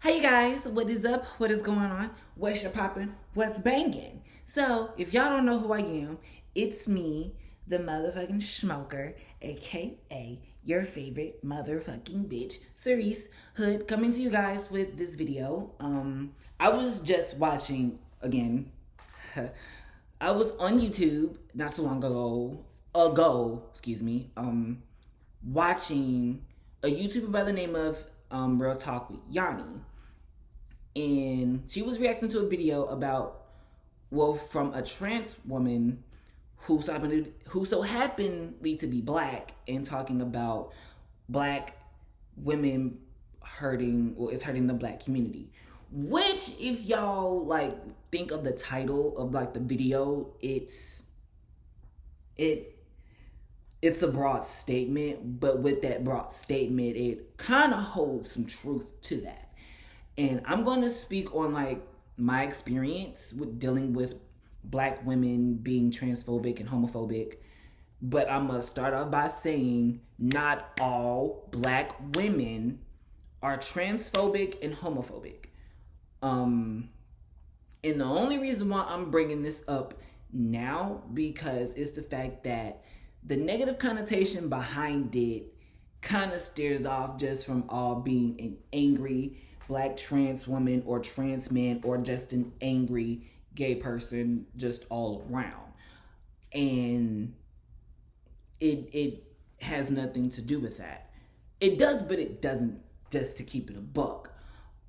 Hey guys, what is up? What is going on? What's your poppin'? What's banging? So, if y'all don't know who I am, it's me, the motherfucking smoker, aka your favorite motherfucking bitch, Cerise Hood, coming to you guys with this video. I was just watching again. I was on YouTube not so long excuse me, watching a YouTuber by the name of Real Talk with Yanni, and she was reacting to a video about, well, from a trans woman who so happened to be black, and talking about black women hurting, or is hurting the black community. Which, if y'all like think of the title of like the video, it it's a broad statement, but with that broad statement, it kind of holds some truth to that. And I'm going to speak on like my experience with dealing with black women being transphobic and homophobic. But I'm going to start off by saying not all black women are transphobic and homophobic. And the only reason why I'm bringing this up now, because it's the fact that the negative connotation behind it kind of stares off just from all being an angry black trans woman or trans man, or just an angry gay person just all around. And it has nothing to do with that. It does, but it doesn't, just to keep it a buck.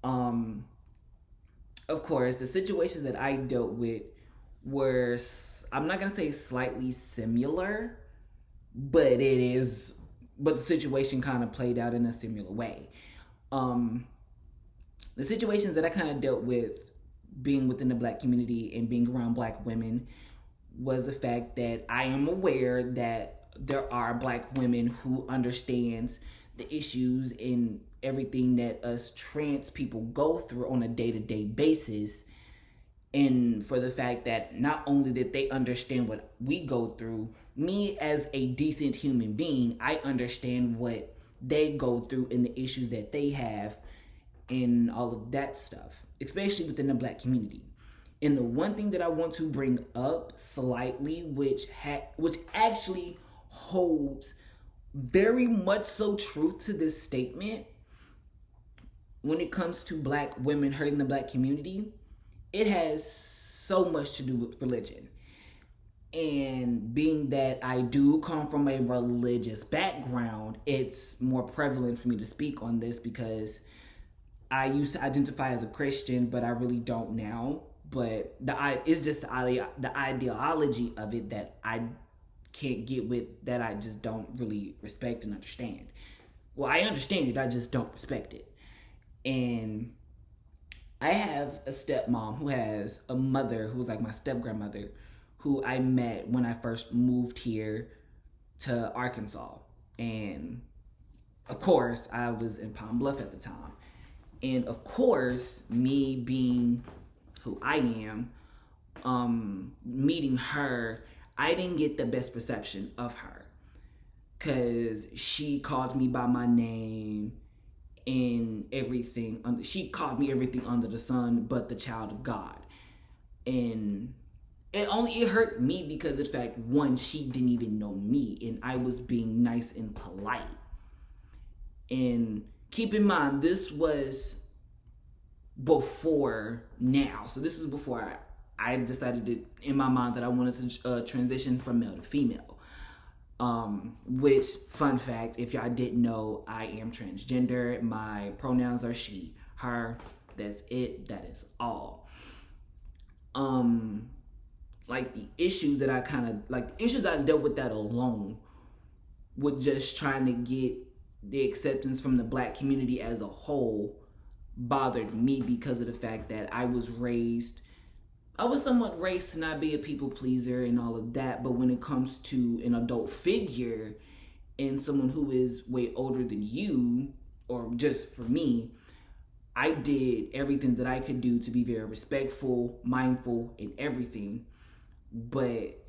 Of course, the situations that I dealt with were, I'm not going to say slightly similar, but the situation kind of played out in a similar way. The situations that I kind of dealt with being within the black community and being around black women was the fact that I am aware that there are black women who understands the issues and everything that us trans people go through on a day-to-day basis. And for the fact that not only did they understand what we go through, me as a decent human being, I understand what they go through and the issues that they have and all of that stuff, especially within the black community. And the one thing that I want to bring up slightly, which actually holds very much so truth to this statement when it comes to black women hurting the black community, it has so much to do with religion. And being that I do come from a religious background, it's more prevalent for me to speak on this, because I used to identify as a Christian, but I really don't now. But it's just the ideology of it that I can't get with, that I just don't really respect and understand. Well, I understand it, I just don't respect it. And I have a stepmom who has a mother who's like my step grandmother, who I met when I first moved here to Arkansas. And of course, I was in Palm Bluff at the time. And of course, me being who I am, meeting her, I didn't get the best perception of her, because she called me by my name and everything. She called me everything under the sun but the child of God. And it hurt me because of the fact, one, she didn't even know me and I was being nice and polite. And keep in mind, this was before now. So this is before I decided in my mind that I wanted to transition from male to female. Which, fun fact, if y'all didn't know, I am transgender. My pronouns are she, her. That's it. That is all. Like the issues that I dealt with that alone, with just trying to get the acceptance from the black community as a whole, bothered me because of the fact that I was somewhat raised to not be a people pleaser and all of that. But when it comes to an adult figure and someone who is way older than you, or just for me, I did everything that I could do to be very respectful, mindful, and everything. But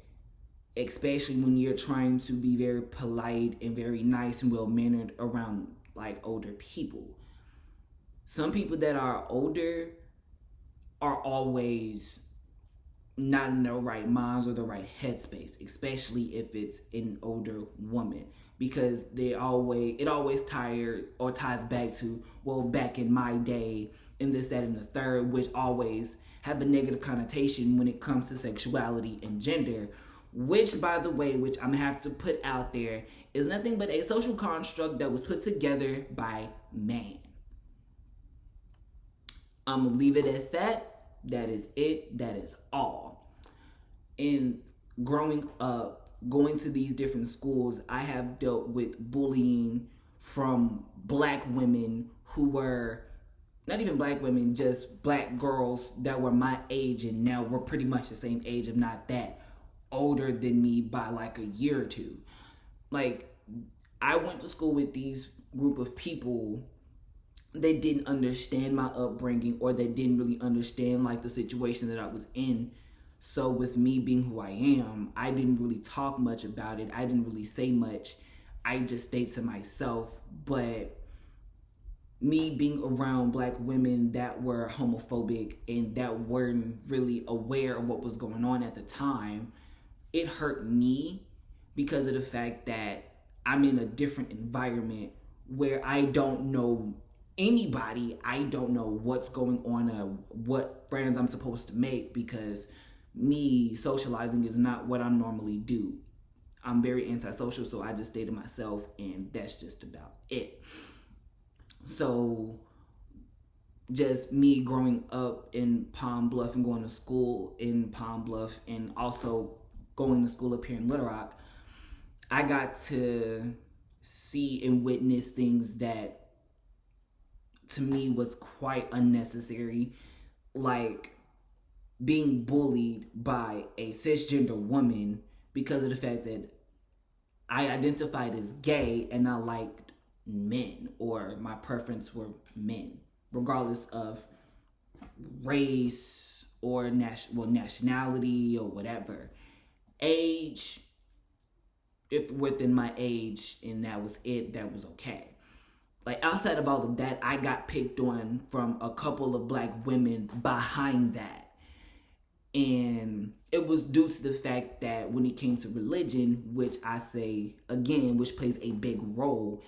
especially when you're trying to be very polite and very nice and well-mannered around like older people. some people that are older are always not in their right minds or the right headspace, especially if it's an older woman, because it always ties back to, well, back in my day, and this, that, and the third, which always have a negative connotation when it comes to sexuality and gender, which, by the way, which I'm gonna have to put out there, is nothing but a social construct that was put together by man. I'm gonna leave it at that. That is it. That is all. And growing up, going to these different schools, I have dealt with bullying from black women who were not even black women, just black girls that were my age, and now we're pretty much the same age, if not that, older than me by like a year or two. Like, I went to school with these group of people. They didn't understand my upbringing, or they didn't really understand like the situation that I was in. So with me being who I am, I didn't really talk much about it. I didn't really say much. I just stayed to myself. But me being around black women that were homophobic and that weren't really aware of what was going on at the time, it hurt me because of the fact that I'm in a different environment where I don't know anybody. I don't know what's going on or what friends I'm supposed to make, because me socializing is not what I normally do. I'm very antisocial, so I just stay to myself, and that's just about it. So just me growing up in Palm Bluff and going to school in Palm Bluff, and also going to school up here in Little Rock, I got to see and witness things that to me was quite unnecessary, like being bullied by a cisgender woman because of the fact that I identified as gay and I liked men, or my preference were men, regardless of race or nationality or whatever. Age, if within my age, and that was it, that was okay. Like, outside of all of that, I got picked on from a couple of black women behind that. And it was due to the fact that when it came to religion, which I say again, which plays a big role,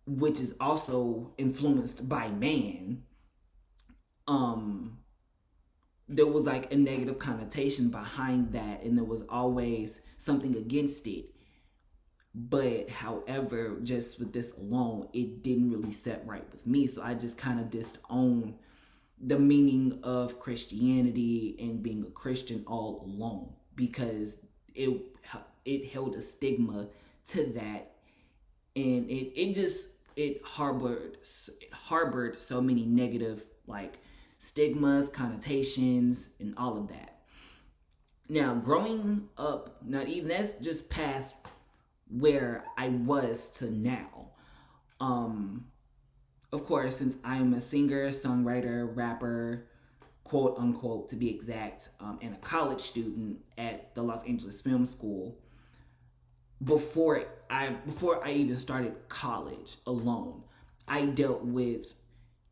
which is also influenced by man, there was like a negative connotation behind that, and there was always something against it. But however, just with this alone, it didn't really set right with me. So I just kind of disowned the meaning of Christianity and being a Christian all along, because it held a stigma to that, and it harbored so many negative like stigmas, connotations, and all of that. Now, growing up, not even that's just past where I was to now. Of course, since I'm a singer, songwriter, rapper, quote unquote to be exact, and a college student at the Los Angeles Film School, before I even started college alone, I dealt with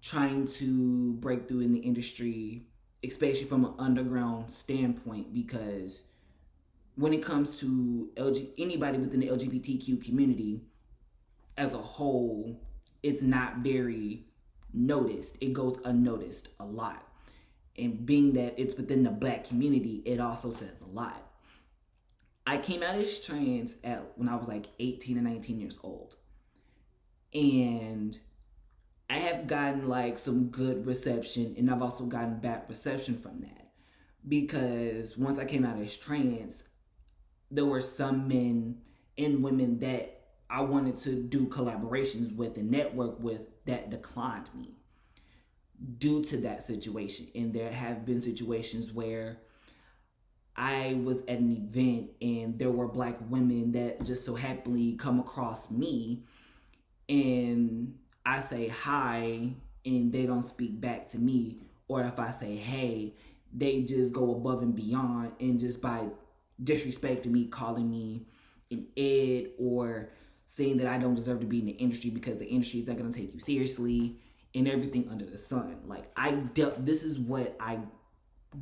trying to break through in the industry, especially from an underground standpoint, because when it comes to anybody within the LGBTQ community as a whole, it's not very noticed. It goes unnoticed a lot. And being that it's within the black community, it also says a lot. I came out as trans when I was like 18 and 19 years old. And I have gotten like some good reception, and I've also gotten bad reception from that. Because once I came out as trans, there were some men and women that I wanted to do collaborations with and network with that declined me due to that situation. And there have been situations where I was at an event and there were black women that just so happily come across me, and I say hi and they don't speak back to me, or if I say hey, they just go above and beyond, and just by disrespecting me, calling me an id, or saying that I don't deserve to be in the industry because the industry is not going to take you seriously, and everything under the sun. Like, this is what I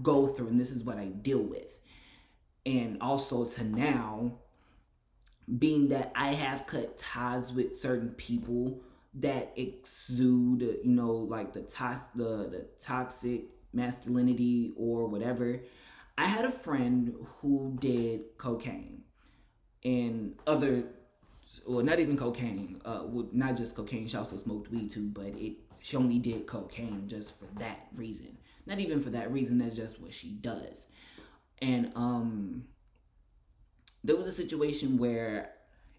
go through, and this is what I deal with. And also to now, being that I have cut ties with certain people that exude, like the toxic masculinity or whatever. I had a friend who did cocaine and other, well, not even cocaine, not just cocaine. She also smoked weed too, but she only did cocaine just for that reason. Not even for that reason. That's just what she does. And there was a situation where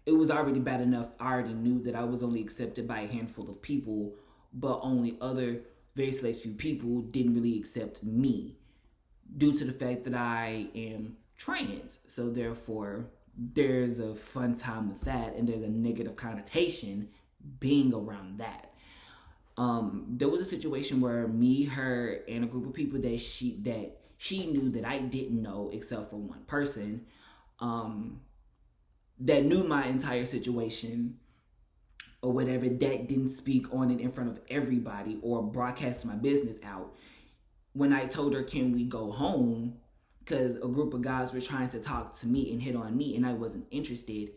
it was already bad enough. I already knew that I was only accepted by a handful of people, but only other very select few people didn't really accept me due to the fact that I am trans. So therefore, there's a fun time with that, and there's a negative connotation being around that. There was a situation where me, her, and a group of people that she knew that I didn't know except for one person, that knew my entire situation or whatever, that didn't speak on it in front of everybody or broadcast my business out. When I told her, can we go home? Because a group of guys were trying to talk to me and hit on me and I wasn't interested.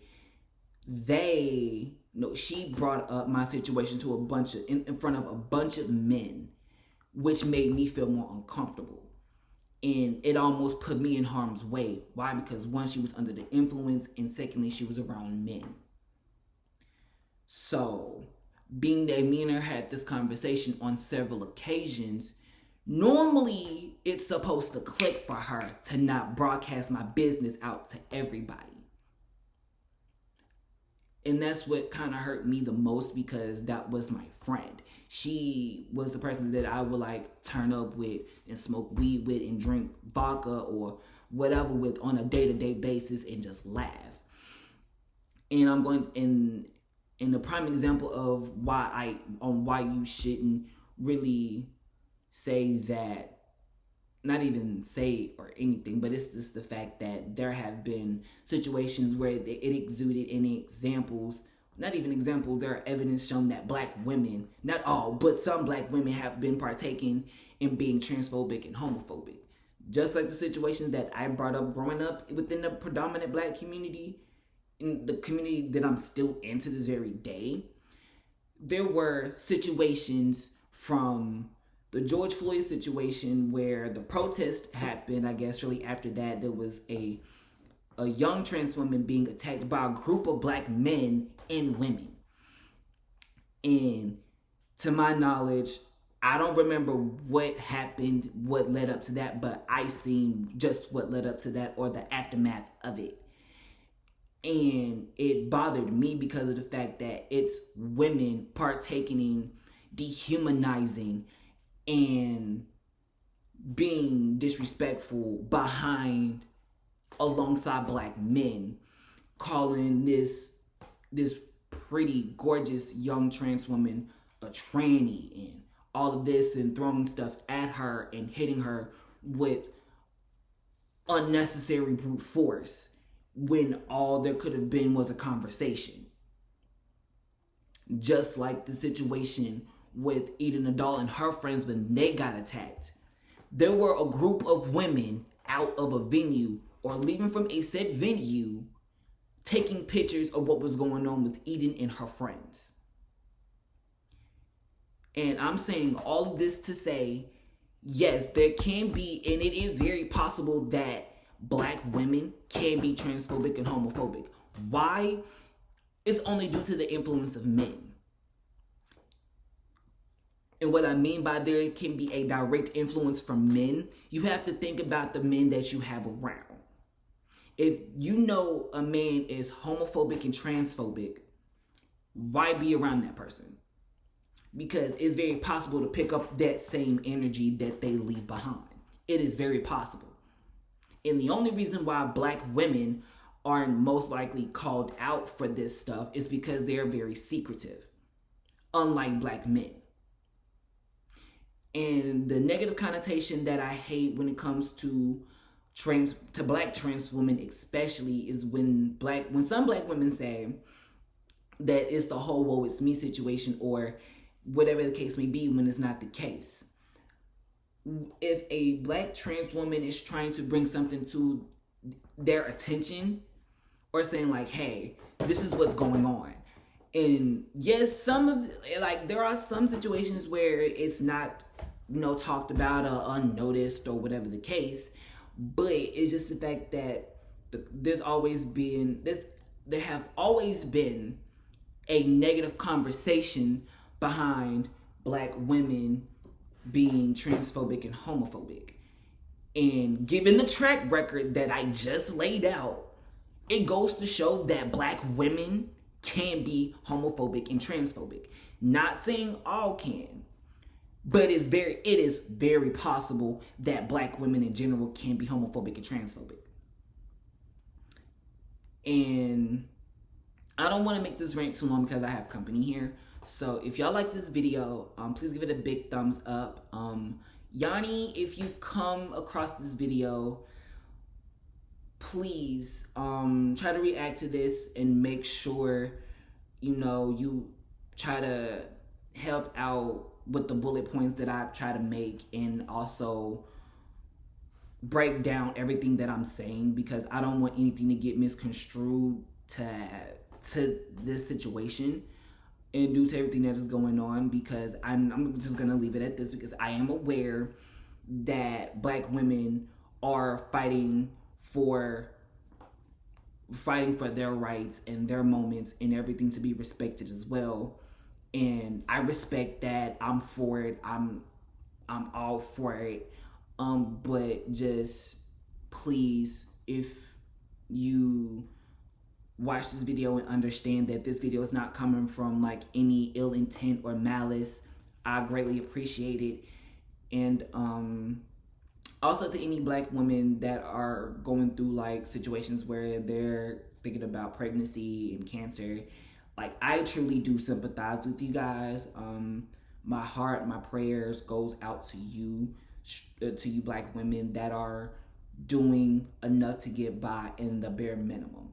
She brought up my situation to in front of a bunch of men, which made me feel more uncomfortable. And it almost put me in harm's way. Why? Because one, she was under the influence, and secondly, she was around men. So, being that me and her had this conversation on several occasions, normally it's supposed to click for her to not broadcast my business out to everybody. And that's what kind of hurt me the most, because that was my friend. She was the person that I would like turn up with and smoke weed with and drink vodka or whatever with on a day-to-day basis and just laugh. And I'm going in the prime example of why you shouldn't really say that, not even say or anything, but it's just the fact that there have been situations where it exuded in examples, not even examples, there are evidence shown that black women, not all, but some black women have been partaking in being transphobic and homophobic. Just like the situations that I brought up growing up within the predominant black community, in the community that I'm still in to this very day, there were situations from the George Floyd situation where the protest happened. I guess really after that, there was a young trans woman being attacked by a group of black men and women. And to my knowledge, I don't remember what happened, what led up to that, but I seen just what led up to that or the aftermath of it. And it bothered me because of the fact that it's women partaking in dehumanizing and being disrespectful alongside black men, calling this pretty gorgeous young trans woman a tranny and all of this, and throwing stuff at her and hitting her with unnecessary brute force when all there could have been was a conversation. Just like the situation with Eden Nadal and her friends when they got attacked. There were a group of women out of a venue or leaving from a said venue taking pictures of what was going on with Eden and her friends. And I'm saying all of this to say, yes, there can be, and it is very possible that black women can be transphobic and homophobic. Why? It's only due to the influence of men. And what I mean by there can be a direct influence from men, you have to think about the men that you have around. If you know a man is homophobic and transphobic, why be around that person? Because it's very possible to pick up that same energy that they leave behind. It is very possible. And the only reason why black women aren't most likely called out for this stuff is because they are very secretive, unlike black men. And the negative connotation that I hate when it comes to black trans women especially is when some black women say that it's the whole woe it's me situation, or whatever the case may be, when it's not the case. If a black trans woman is trying to bring something to their attention, or saying like, hey, this is what's going on. And yes, some of, like, there are some situations where it's not, talked about or unnoticed or whatever the case, but it's just the fact that there have always been a negative conversation behind black women being transphobic and homophobic. And given the track record that I just laid out, it goes to show that black women can be homophobic and transphobic. Not saying all can, but it is very possible that black women in general can be homophobic and transphobic. And I don't want to make this rant too long because I have company here. So if y'all like this video, please give it a big thumbs up. Yanni, if you come across this video, please try to react to this and make sure you try to help out with the bullet points that I try to make, and also break down everything that I'm saying, because I don't want anything to get misconstrued to this situation and due to everything that is going on, because I'm just gonna leave it at this, because I am aware that black women are fighting for their rights and their moments and everything to be respected as well. And I respect that. I'm for it. I'm all for it. But just please, if you watch this video and understand that this video is not coming from like any ill intent or malice, I greatly appreciate it. And also to any black women that are going through like situations where they're thinking about pregnancy and cancer, like, I truly do sympathize with you guys. My heart, my prayers goes out to you black women that are doing enough to get by in the bare minimum.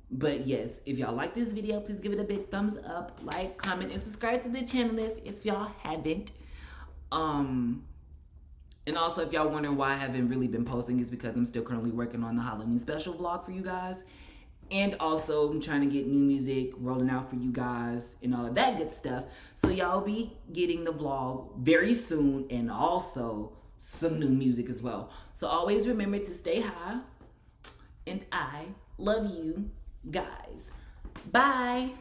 But yes, if y'all like this video, please give it a big thumbs up, like, comment, and subscribe to the channel if y'all haven't. And also, if y'all wondering why I haven't really been posting, it's because I'm still currently working on the Halloween special vlog for you guys. And also, I'm trying to get new music rolling out for you guys and all of that good stuff. So y'all be getting the vlog very soon, and also some new music as well. So always remember to stay high. And I love you guys. Bye.